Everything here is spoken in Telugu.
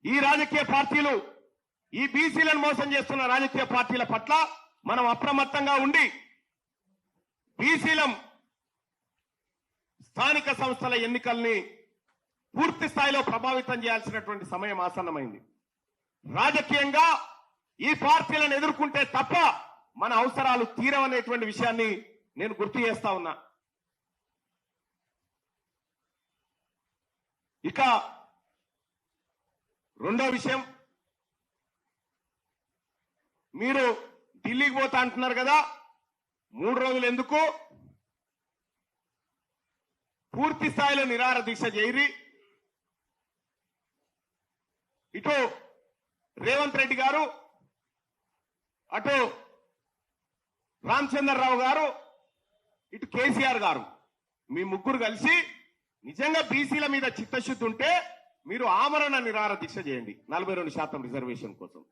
ఈ రాజకీయ పార్టీలు ఈ బీసీలను మోసం చేస్తున్న రాజకీయ పార్టీల పట్ల మనం అప్రమత్తంగా ఉండి బీసీలం స్థానిక సంస్థల ఎన్నికల్ని పూర్తి స్థాయిలో ప్రభావితం చేయాల్సినటువంటి సమయం ఆసన్నమైంది. రాజకీయంగా ఈ పార్టీలను ఎదుర్కొంటే తప్ప మన అవసరాలు తీరవనేటువంటి విషయాన్ని నేను గుర్తు చేస్తా ఉన్నా. ఇక రెండో విషయం, మీరు ఢిల్లీకి పోతా అంటున్నారు కదా, 3 రోజులు ఎందుకు, పూర్తి స్థాయిలో నిరాహార దీక్ష చేయరి. ఇటు రేవంత్ రెడ్డి గారు, అటు రామచంద్రరావు గారు, ఇటు కేసీఆర్ గారు, మీ ముగ్గురు కలిసి నిజంగా బీసీల మీద చిత్తశుద్ధి ఉంటే మీరు ఆమరణ నిరాహార దీక్ష చేయండి 42% రిజర్వేషన్ కోసం.